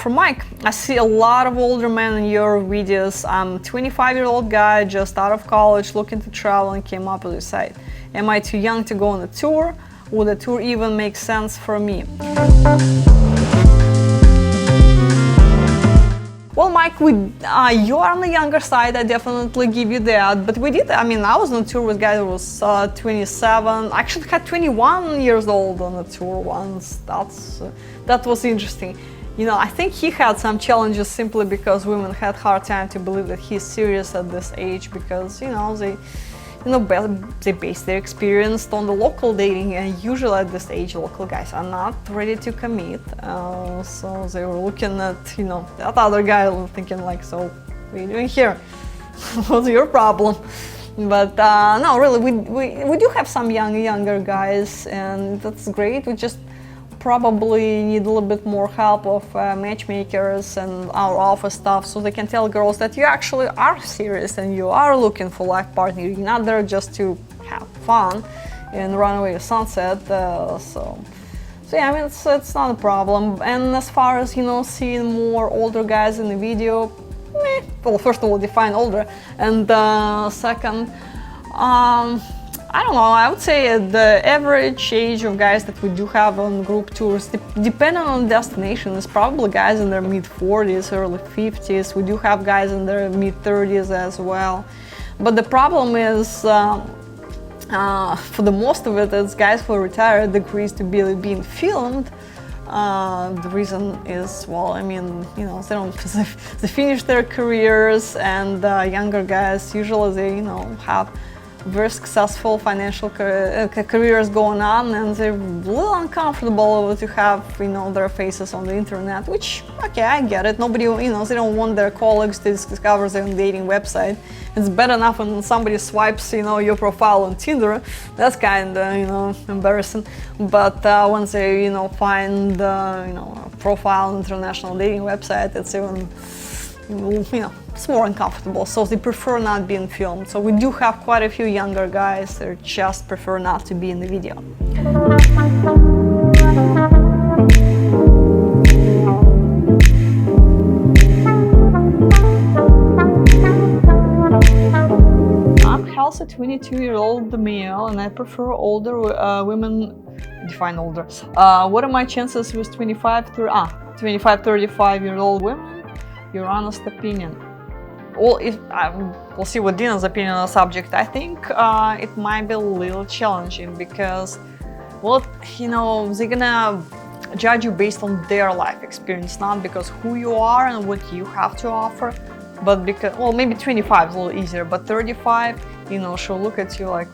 From Mike, I see a lot of older men in your videos. I'm a 25-year-old guy just out of college looking to travel and came up with your site. Am I too young to go on a tour? Would a tour even make sense for me? Well, Mike, you are on the younger side, I definitely give you that, but we did, I was on a tour with guys who was 27, I actually had 21 years old on a tour once. That was interesting. I think he had some challenges simply because women had hard time to believe that he's serious at this age because, they base their experience on the local dating, and usually at this age local guys are not ready to commit, so they were looking at that other guy thinking like, so what are you doing here? What's your problem? But no, really, we do have some younger guys, and that's great. We just probably need a little bit more help of matchmakers and our office staff, so they can tell girls that you actually are serious and you are looking for life partner. You're not there just to have fun and run away to sunset. So yeah, it's not a problem. And as far as seeing more older guys in the video, well, first of all, define older, and second, I don't know, I would say the average age of guys that we do have on group tours, depending on the destination, is probably guys in their mid-40s, early 50s. We do have guys in their mid-30s as well. But the problem is, for the most of it, it's guys who are retired, agrees to be being filmed. The reason is, well, they finish their careers, and younger guys, usually they, have very successful financial careers going on, and they're a little uncomfortable to have their faces on the internet, which, okay, I get it. Nobody, they don't want their colleagues to discover their dating website. It's bad enough when somebody swipes your profile on Tinder. That's kind of embarrassing. But when they find a profile on international dating website, it's even it's more uncomfortable, so they prefer not being filmed. So we do have quite a few younger guys that just prefer not to be in the video. I'm healthy 22-year-old male, and I prefer older women. Define older. What are my chances with 35-35-year-old women? Your honest opinion. Well, we'll see what Dina's opinion on the subject. I think it might be a little challenging because, well, they're gonna judge you based on their life experience, not because who you are and what you have to offer, but because, well, maybe 25 is a little easier, but 35, she'll look at you like,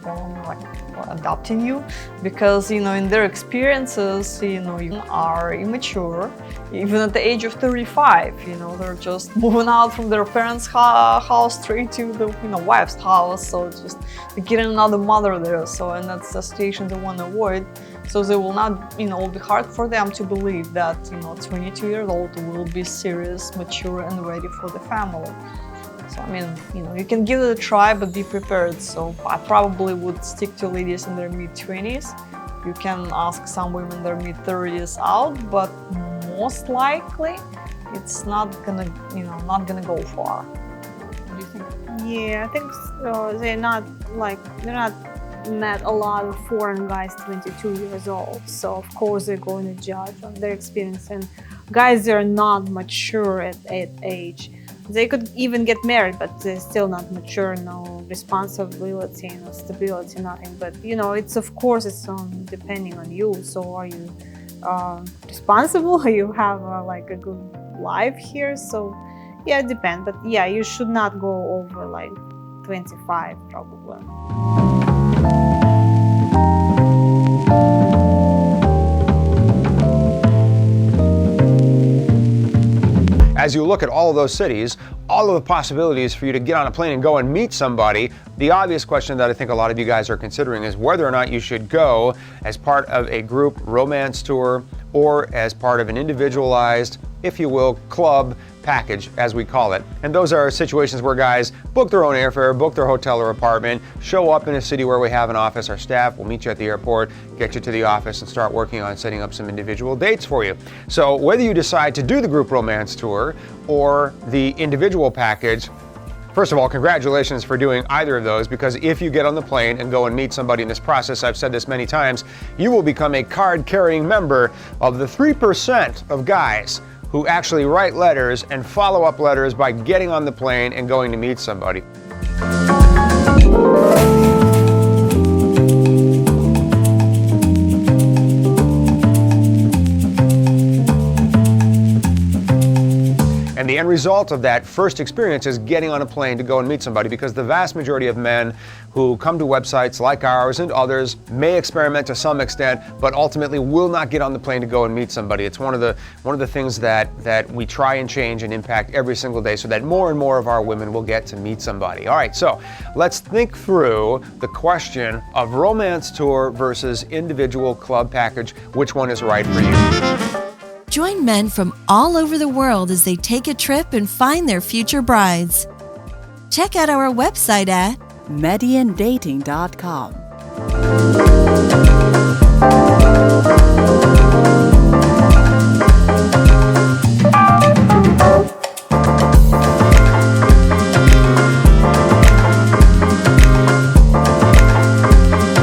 adopting you, because in their experiences, you are immature. Even at the age of 35, they're just moving out from their parents' house straight to the wife's house, so just getting another mother there. So, and that's a situation they want to avoid. So they will not, it will be hard for them to believe that 22-year-old will be serious, mature, and ready for the family. So, you can give it a try, but be prepared. So I probably would stick to ladies in their mid-20s. You can ask some women in their mid-30s out, but most likely it's not gonna go far. What do you think? Yeah, I think they're not met a lot of foreign guys 22 years old. So of course they're going to judge on their experience, and guys that are not mature at age. They could even get married, but they're still not mature, no responsibility, no stability, nothing. But it's of course it's depending on you. So are you responsible? You have a good life here? So yeah, it depends. But yeah, you should not go over 25 probably. As you look at all of those cities, all of the possibilities for you to get on a plane and go and meet somebody, the obvious question that I think a lot of you guys are considering is whether or not you should go as part of a group romance tour or as part of an individualized, if you will, club package, as we call it. And those are situations where guys book their own airfare, book their hotel or apartment, show up in a city where we have an office. Our staff will meet you at the airport, get you to the office, and start working on setting up some individual dates for you. So whether you decide to do the group romance tour or the individual package, first of all, congratulations for doing either of those, because if you get on the plane and go and meet somebody in this process, I've said this many times, you will become a card-carrying member of the 3% of guys who actually write letters and follow up letters by getting on the plane and going to meet somebody. And the end result of that first experience is getting on a plane to go and meet somebody, because the vast majority of men who come to websites like ours and others may experiment to some extent, but ultimately will not get on the plane to go and meet somebody. It's one of the things that we try and change and impact every single day, so that more and more of our women will get to meet somebody. All right, so let's think through the question of romance tour versus individual club package. Which one is right for you? Join men from all over the world as they take a trip and find their future brides. Check out our website at MedellинDating.com.